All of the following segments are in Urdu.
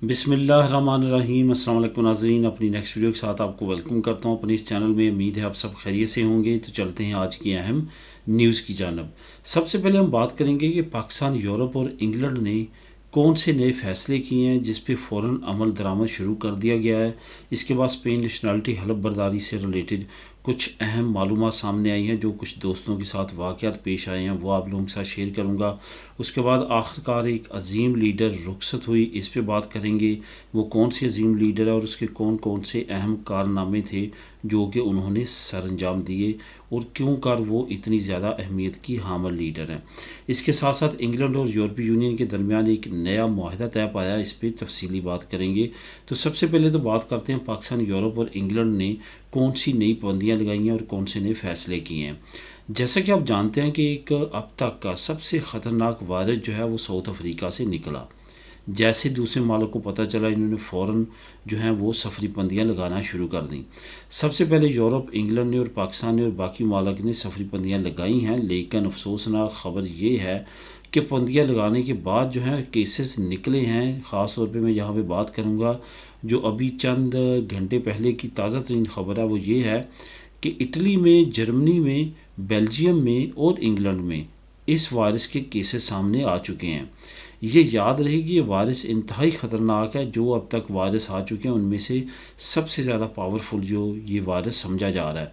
بسم اللہ الرحمن الرحیم۔ السلام علیکم ناظرین، اپنی نیکسٹ ویڈیو کے ساتھ آپ کو ویلکم کرتا ہوں اپنے اس چینل میں۔ امید ہے آپ سب خیریت سے ہوں گے۔ تو چلتے ہیں آج کی اہم نیوز کی جانب۔ سب سے پہلے ہم بات کریں گے کہ پاکستان، یورپ اور انگلینڈ نے کون سے نئے فیصلے کیے ہیں جس پہ فوراً عمل درآمد شروع کر دیا گیا ہے۔ اس کے بعد اسپین نیشنلٹی حلف برداری سے ریلیٹڈ کچھ اہم معلومات سامنے آئی ہیں، جو کچھ دوستوں کے ساتھ واقعات پیش آئے ہیں وہ آپ لوگوں کے ساتھ شیئر کروں گا۔ اس کے بعد آخرکار ایک عظیم لیڈر رخصت ہوئی، اس پہ بات کریں گے۔ وہ کون سی عظیم لیڈر ہے اور اس کے کون کون سے اہم کارنامے تھے جو کہ انہوں نے سر انجام دیے، اور کیوں کر وہ اتنی زیادہ اہمیت کی حامل لیڈر ہیں۔ اس کے ساتھ ساتھ انگلینڈ اور یورپی یونین کے درمیان ایک نیا معاہدہ طے پایا، اس پہ تفصیلی بات کریں گے۔ تو سب سے پہلے تو بات کرتے ہیں پاکستان، یورپ اور انگلینڈ نے کون سی نئی پابندیاں لگائی ہیں اور کون سے نئے فیصلے کیے ہیں۔ جیسا کہ آپ جانتے ہیں کہ ایک اب تک کا سب سے خطرناک وائرس جو ہے وہ ساؤتھ افریقہ سے نکلا۔ جیسے دوسرے مالک کو پتہ چلا، انہوں نے فوراً جو ہیں وہ سفری پابندیاں لگانا شروع کر دیں۔ سب سے پہلے یورپ، انگلینڈ نے اور پاکستان نے اور باقی ممالک نے سفری پابندیاں لگائی ہیں، لیکن افسوسناک خبر یہ ہے کہ پابندیاں لگانے کے بعد جو ہیں کیسز نکلے ہیں۔ خاص طور پہ میں یہاں پہ بات کروں گا، جو ابھی چند گھنٹے پہلے کی تازہ ترین خبر ہے وہ یہ ہے کہ اٹلی میں، جرمنی میں، بیلجیم میں اور انگلینڈ میں اس وائرس کے کیسز سامنے آ چکے ہیں۔ یہ یاد رہے گی، یہ وائرس انتہائی خطرناک ہے۔ جو اب تک وائرس آ چکے ہیں ان میں سے سب سے زیادہ پاورفل جو یہ وائرس سمجھا جا رہا ہے۔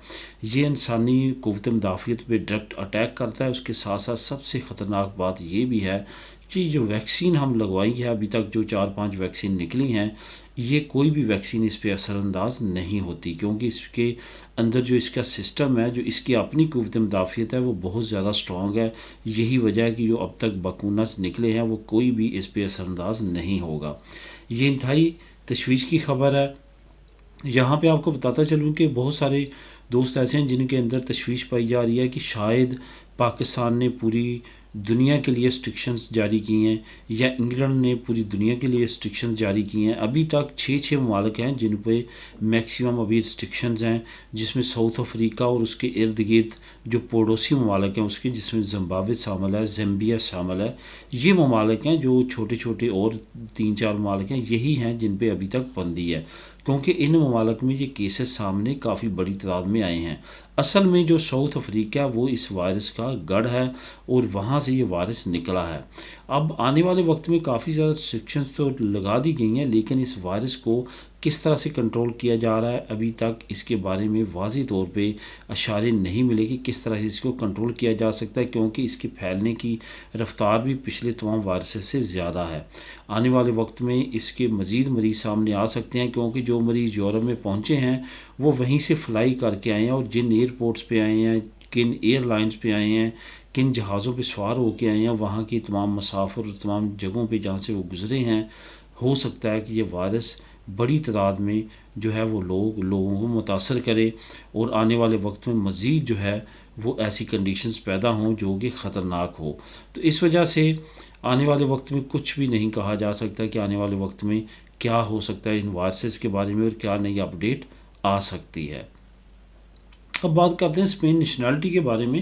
یہ انسانی قوت مدافعت پہ ڈائریکٹ اٹیک کرتا ہے۔ اس کے ساتھ ساتھ سب سے خطرناک بات یہ بھی ہے کہ جو ویکسین ہم لگوائی ہے، ابھی تک جو 4-5 ویکسین نکلی ہیں، یہ کوئی بھی ویکسین اس پہ اثر انداز نہیں ہوتی، کیونکہ اس کے اندر جو اس کا سسٹم ہے، جو اس کی اپنی قوت مدافعت ہے، وہ بہت زیادہ سٹرونگ ہے۔ یہی وجہ ہے کہ جو اب تک بکونس نکلے ہیں وہ کوئی بھی اس پہ اثر انداز نہیں ہوگا۔ یہ انتہائی تشویش کی خبر ہے۔ یہاں پہ آپ کو بتاتا چلوں کہ بہت سارے دوست ایسے ہیں جن کے اندر تشویش پائی جا رہی ہے کہ شاید پاکستان نے پوری دنیا کے لیے اسٹرکشنز جاری کی ہیں، یا انگلینڈ نے پوری دنیا کے لیے اسٹرکشنز جاری کی ہیں۔ ابھی تک 6 ممالک ہیں جن پہ میکسیمم ابھی اسٹرکشنز ہیں، جس میں ساؤتھ افریقہ اور اس کے ارد گرد جو پڑوسی ممالک ہیں اس کے، جس میں زمبابوے شامل ہے، زیمبیا شامل ہے۔ یہ ممالک ہیں، جو چھوٹے چھوٹے اور 3-4 ممالک ہیں، یہی ہیں جن پہ ابھی تک پابندی ہے، کیونکہ ان ممالک میں یہ کیسز سامنے کافی بڑی تعداد میں آئے ہیں۔ اصل میں جو ساؤتھ افریقہ وہ اس وائرس کا گڑھ ہے اور وہاں سے یہ وائرس نکلا ہے۔ اب آنے والے وقت میں کافی زیادہ ریسٹرکشنز تو لگا دی گئی ہیں، لیکن اس وائرس کو کس طرح سے کنٹرول کیا جا رہا ہے، ابھی تک اس کے بارے میں واضح طور پہ اشارے نہیں ملے کہ کس طرح سے اس کو کنٹرول کیا جا سکتا ہے، کیونکہ اس کے پھیلنے کی رفتار بھی پچھلے تمام وائرسز سے زیادہ ہے۔ آنے والے وقت میں اس کے مزید مریض سامنے آ سکتے ہیں، کیونکہ جو مریض یورپ میں پہنچے ہیں وہ وہیں سے فلائی کر کے آئے ہیں، اور جن ایئرپورٹس پہ آئے ہیں، کن ایئر لائنز پہ آئے ہیں، کن جہازوں پہ سوار ہو کے آئے ہیں، وہاں کی تمام مسافر اور تمام جگہوں پہ جہاں سے وہ گزرے ہیں، ہو سکتا ہے کہ یہ وائرس بڑی تعداد میں جو ہے وہ لوگوں کو متاثر کرے، اور آنے والے وقت میں مزید جو ہے وہ ایسی کنڈیشنز پیدا ہوں جو کہ خطرناک ہو۔ تو اس وجہ سے آنے والے وقت میں کچھ بھی نہیں کہا جا سکتا کہ آنے والے وقت میں کیا ہو سکتا ہے ان وائرسز کے بارے میں اور کیا نئی اپڈیٹ آ سکتی ہے۔ اب بات کرتے ہیں اسپین نیشنلٹی کے بارے میں۔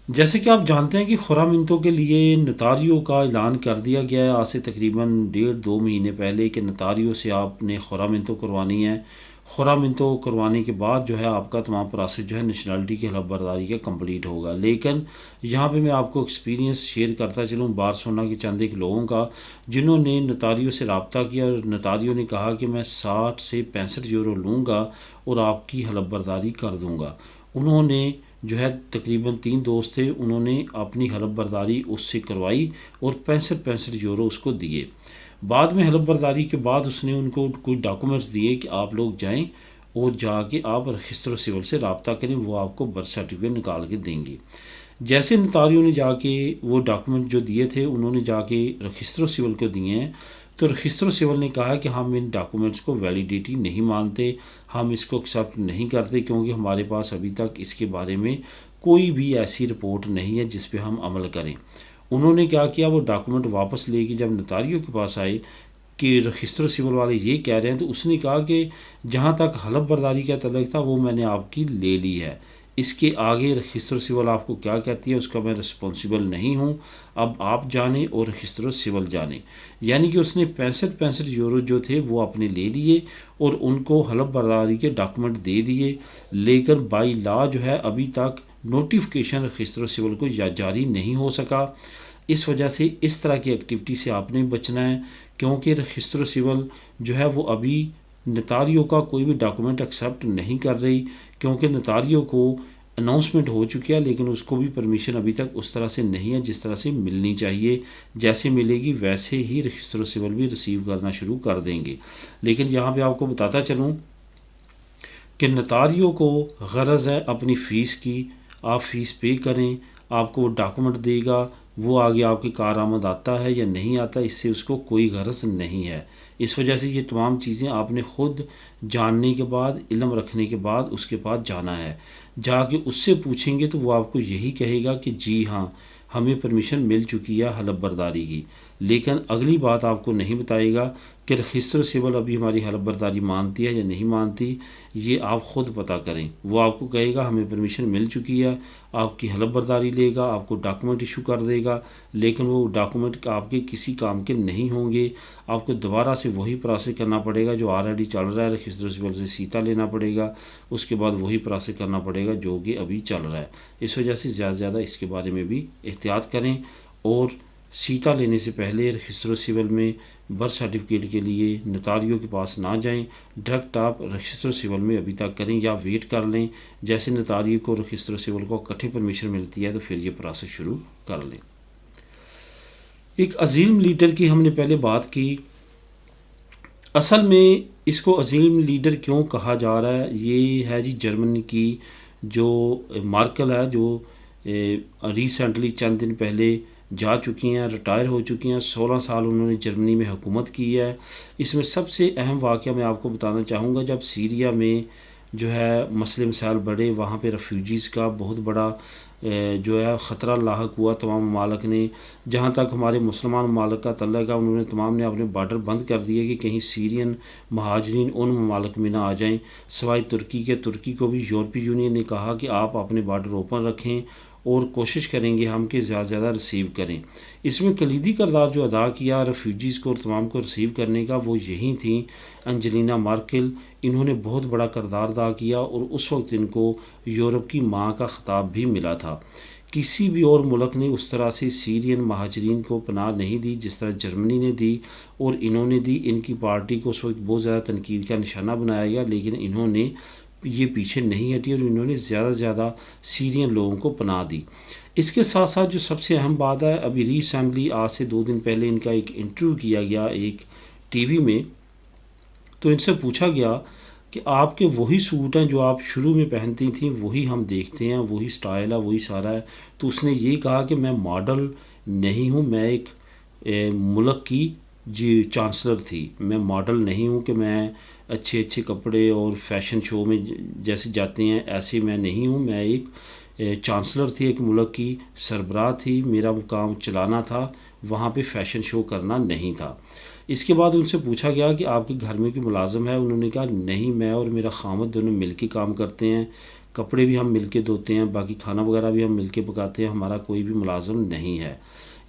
جیسے کہ آپ جانتے ہیں کہ خورامنتوں کے لیے نتاریو کا اعلان کر دیا گیا ہے آج سے تقریباً 1.5-2 مہینے پہلے، کہ نتاریو سے آپ نے خورامنتوں کروانی ہے۔ خورامنتوں کروانے کے بعد جو ہے آپ کا تمام پروسیس جو ہے نیشنلٹی کی حلف برداری کا کمپلیٹ ہوگا۔ لیکن یہاں پہ میں آپ کو ایکسپیرینس شیئر کرتا چلوں بارسلونا کے چند ایک لوگوں کا، جنہوں نے نتاریو سے رابطہ کیا، اور نتاریو نے کہا کہ میں 60 سے 65 یورو لوں گا اور آپ کی حلف برداری کر دوں گا۔ انہوں نے جو ہے تقریباً 3 دوست تھے، انہوں نے اپنی حلف برداری اس سے کروائی اور 65 یورو اس کو دیے۔ بعد میں حلف برداری کے بعد اس نے ان کو کچھ ڈاکومنٹس دیے کہ آپ لوگ جائیں اور جا کے آپ رجسٹر سول سے رابطہ کریں، وہ آپ کو برتھ سرٹیفکیٹ نکال کے دیں گے۔ جیسے نتاریو نے جا کے وہ ڈاکومنٹ جو دیے تھے انہوں نے جا کے رجسٹر سول کو دیے ہیں، تو رجسٹر سول نے کہا کہ ہم ان ڈاکومنٹس کو ویلیڈیٹی نہیں مانتے، ہم اس کو ایکسیپٹ نہیں کرتے، کیونکہ ہمارے پاس ابھی تک اس کے بارے میں کوئی بھی ایسی رپورٹ نہیں ہے جس پہ ہم عمل کریں۔ انہوں نے کیا کیا، وہ ڈاکومنٹ واپس لے کے جب نتاریو کے پاس آئے کہ رجسٹر سول والے یہ کہہ رہے ہیں، تو اس نے کہا کہ جہاں تک حلف برداری کا تعلق تھا وہ میں نے آپ کی لے لی ہے، اس کے آگے رجسٹر سول آپ کو کیا کہتی ہے اس کا میں رسپانسیبل نہیں ہوں، اب آپ جانیں اور رجسٹر سول جانیں۔ یعنی کہ اس نے 65 یورو جو تھے وہ اپنے لے لیے اور ان کو حلف برداری کے ڈاکومنٹ دے دیے، لیکن بائی لا جو ہے ابھی تک نوٹیفیکیشن رجسٹر سول کو جاری نہیں ہو سکا۔ اس وجہ سے اس طرح کی ایکٹیویٹی سے آپ نے بچنا ہے، کیونکہ رجسٹر سول جو ہے وہ ابھی نتاریوں کا کوئی بھی ڈاکومنٹ ایکسیپٹ نہیں کر رہی، کیونکہ نتاریوں کو اناؤنسمنٹ ہو چکی ہے لیکن اس کو بھی پرمیشن ابھی تک اس طرح سے نہیں ہے جس طرح سے ملنی چاہیے۔ جیسے ملے گی ویسے ہی رجسٹر سول بھی ریسیو کرنا شروع کر دیں گے۔ لیکن یہاں پہ آپ کو بتاتا چلوں کہ نتاریوں کو غرض ہے اپنی فیس کی، آپ فیس پے کریں، آپ کو وہ ڈاکومنٹ دے گا، وہ آگے آپ کی کارآمد آتا ہے یا نہیں آتا اس سے اس کو کوئی غرض نہیں ہے۔ اس وجہ سے یہ تمام چیزیں آپ نے خود جاننے کے بعد، علم رکھنے کے بعد اس کے پاس جانا ہے۔ جا کے اس سے پوچھیں گے تو وہ آپ کو یہی کہے گا کہ جی ہاں ہمیں پرمیشن مل چکی ہے حلف برداری کی، لیکن اگلی بات آپ کو نہیں بتائے گا کہ رجسٹر سول ابھی ہماری حلف برداری مانتی ہے یا نہیں مانتی، یہ آپ خود پتہ کریں۔ وہ آپ کو کہے گا ہمیں پرمیشن مل چکی ہے، آپ کی حلف برداری لے گا، آپ کو ڈاکومنٹ ایشو کر دے گا، لیکن وہ ڈاکومنٹ آپ کے کسی کام کے نہیں ہوں گے۔ آپ کو دوبارہ سے وہی پروسیس کرنا پڑے گا جو آلریڈی چل رہا ہے، رجسٹر سول سے سیتا لینا پڑے گا، اس کے بعد وہی پروسیس کرنا پڑے گا جو کہ ابھی چل رہا ہے۔ اس وجہ سے زیادہ سے زیادہ اس کے بارے میں بھی احتیاط کریں، اور سیتا لینے سے پہلے رجسٹر سول میں برتھ سرٹیفکیٹ کے لیے نتاریوں کے پاس نہ جائیں، ڈائریکٹ آپ رجسٹر سول میں ابھی تک کریں یا ویٹ کر لیں، جیسے نتاریوں کو رجسٹر سول کو اکٹھے پرمیشن ملتی ہے تو پھر یہ پروسیس شروع کر لیں۔ ایک عظیم لیڈر کی ہم نے پہلے بات کی، اصل میں اس کو عظیم لیڈر کیوں کہا جا رہا ہے، یہ ہے جی جرمنی کی جو مارکل ہے، جو ریسنٹلی چند دن پہلے جا چکی ہیں، ریٹائر ہو چکی ہیں، 16 سال انہوں نے جرمنی میں حکومت کی ہے۔ اس میں سب سے اہم واقعہ میں آپ کو بتانا چاہوں گا، جب سیریا میں جو ہے مسئلے مسائل بڑھے، وہاں پہ ریفیوجیز کا بہت بڑا جو ہے خطرہ لاحق ہوا تمام ممالک نے، جہاں تک ہمارے مسلمان ممالک کا تعلق ہے انہوں نے تمام نے اپنے بارڈر بند کر دیے کہ کہیں سیرین مہاجرین ان ممالک میں نہ آ جائیں سوائے ترکی کے۔ ترکی کو بھی یورپی یونین نے کہا کہ آپ اپنے بارڈر اوپن رکھیں اور کوشش کریں گے ہم کہ زیادہ سے زیادہ ریسیو کریں۔ اس میں کلیدی کردار جو ادا کیا ریفیوجیز کو اور تمام کو ریسیو کرنے کا وہ یہی تھیں انجلینا مارکل، انہوں نے بہت بڑا کردار ادا کیا، اور اس وقت ان کو یورپ کی ماں کا خطاب بھی ملا تھا۔ کسی بھی اور ملک نے اس طرح سے سیرین مہاجرین کو پناہ نہیں دی جس طرح جرمنی نے دی، اور انہوں نے دی۔ ان کی پارٹی کو اس وقت بہت زیادہ تنقید کا نشانہ بنایا گیا، لیکن انہوں نے یہ پیچھے نہیں ہٹی اور انہوں نے زیادہ سے زیادہ سیرین لوگوں کو پناہ دی۔ اس کے ساتھ ساتھ جو سب سے اہم بات ہے، ابھی ریسنٹلی آج سے 2 دن پہلے ان کا ایک انٹرویو کیا گیا ایک ٹی وی میں، تو ان سے پوچھا گیا کہ آپ کے وہی سوٹ ہیں جو آپ شروع میں پہنتی تھیں وہی ہم دیکھتے ہیں، وہی سٹائل ہے، وہی سارا ہے۔ تو اس نے یہ کہا کہ میں ماڈل نہیں ہوں، میں ایک ملک کی چانسلر تھی، میں ماڈل نہیں ہوں کہ میں اچھے اچھے کپڑے اور فیشن شو میں جیسے جاتے ہیں ایسے میں نہیں ہوں، میں ایک چانسلر تھی، ایک ملک کی سربراہ تھی، میرا کام چلانا تھا، وہاں پہ فیشن شو کرنا نہیں تھا۔ اس کے بعد ان سے پوچھا گیا کہ آپ کے گھر میں کوئی ملازم ہے، انہوں نے کہا نہیں، میں اور میرا خامد دونوں مل کے کام کرتے ہیں، کپڑے بھی ہم مل کے دھوتے ہیں، باقی کھانا وغیرہ بھی ہم مل کے پکاتے ہیں، ہمارا کوئی بھی ملازم نہیں ہے۔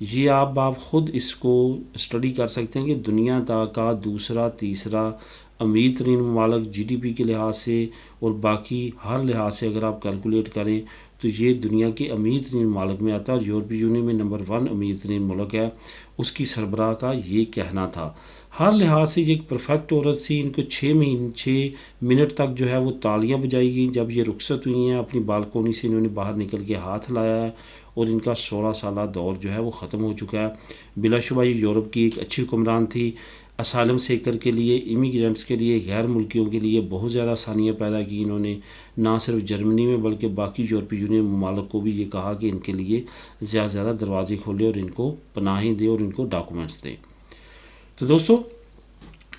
یہ آپ خود اس کو اسٹڈی کر سکتے ہیں کہ دنیا کا دوسرا تیسرا امیر ترین ممالک جی ڈی پی کے لحاظ سے اور باقی ہر لحاظ سے اگر آپ کیلکولیٹ کریں تو یہ دنیا کے امیر ترین ممالک میں آتا ہے، اور یورپی یونین میں نمبر 1 امیر ترین ملک ہے۔ اس کی سربراہ کا یہ کہنا تھا۔ ہر لحاظ سے یہ ایک پرفیکٹ عورت تھی۔ ان کو 6 منٹ تک جو ہے وہ تالیاں بجائی گئیں جب یہ رخصت ہوئی ہیں، اپنی بالکونی سے انہوں نے باہر نکل کے ہاتھ لایا ہے، اور ان کا 16 سالہ دور جو ہے وہ ختم ہو چکا ہے۔ بلا شبہ یہ یورپ کی ایک اچھی حکمران تھی۔ اسائلم سیکر کے لیے، امیگرینٹس کے لیے، غیر ملکیوں کے لیے بہت زیادہ آسانیاں پیدا کی انہوں نے، نہ صرف جرمنی میں بلکہ باقی یورپی یونین ممالک کو بھی یہ کہا کہ ان کے لیے زیادہ سے زیادہ دروازے کھولے اور ان کو پناہیں دیں اور ان کو ڈاکومنٹس دیں۔ تو دوستو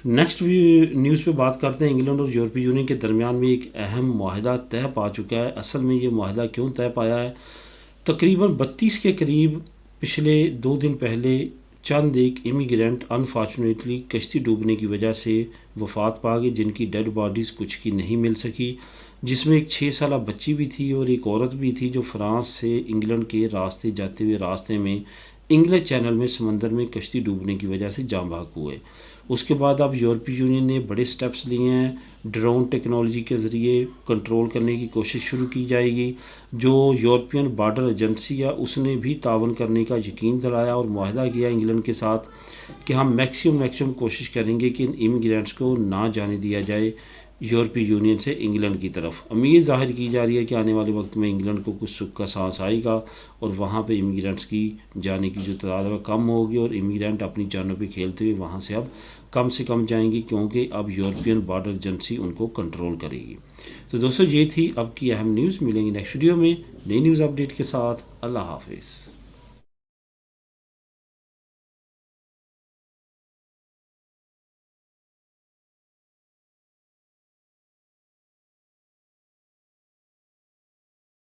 نیکسٹ نیوز پہ بات کرتے ہیں۔ انگلینڈ اور یورپی یونین کے درمیان میں ایک اہم معاہدہ طے پا چکا ہے۔ اصل میں یہ معاہدہ کیوں طے پایا ہے؟ تقریباً 32 کے قریب پچھلے 2 دن پہلے چند ایک امیگرینٹ انفارچونیٹلی کشتی ڈوبنے کی وجہ سے وفات پا گئے، جن کی ڈیڈ باڈیز کچھ کی نہیں مل سکی، جس میں ایک 6 سالہ بچی بھی تھی اور ایک عورت بھی تھی جو فرانس سے انگلینڈ کے راستے جاتے ہوئے راستے میں انگلش چینل میں سمندر میں کشتی ڈوبنے کی وجہ سے جاں بحق ہوئے۔ اس کے بعد اب یورپی یونین نے بڑے سٹیپس لیے ہیں، ڈرون ٹیکنالوجی کے ذریعے کنٹرول کرنے کی کوشش شروع کی جائے گی۔ جو یورپین بارڈر ایجنسی ہے اس نے بھی تعاون کرنے کا یقین دلایا اور معاہدہ کیا انگلینڈ کے ساتھ کہ ہم میکسیمم کوشش کریں گے کہ ان امیگرینٹس کو نہ جانے دیا جائے یورپی یونین سے انگلینڈ کی طرف۔ امید ظاہر کی جا رہی ہے کہ آنے والے وقت میں انگلینڈ کو کچھ سکھ کا سانس آئے گا اور وہاں پہ امیگرینٹس کی جانے کی جو تعداد ہے کم ہوگی اور امیگرینٹ اپنی جانوں پہ کھیلتے ہوئے وہاں سے کم جائیں گی، کیونکہ اب یورپین بارڈر ایجنسی ان کو کنٹرول کرے گی۔ تو دوستو یہ تھی اب کی اہم نیوز۔ ملیں گے نیکسٹ ویڈیو میں نئی نیوز اپڈیٹ کے ساتھ۔ اللہ حافظ۔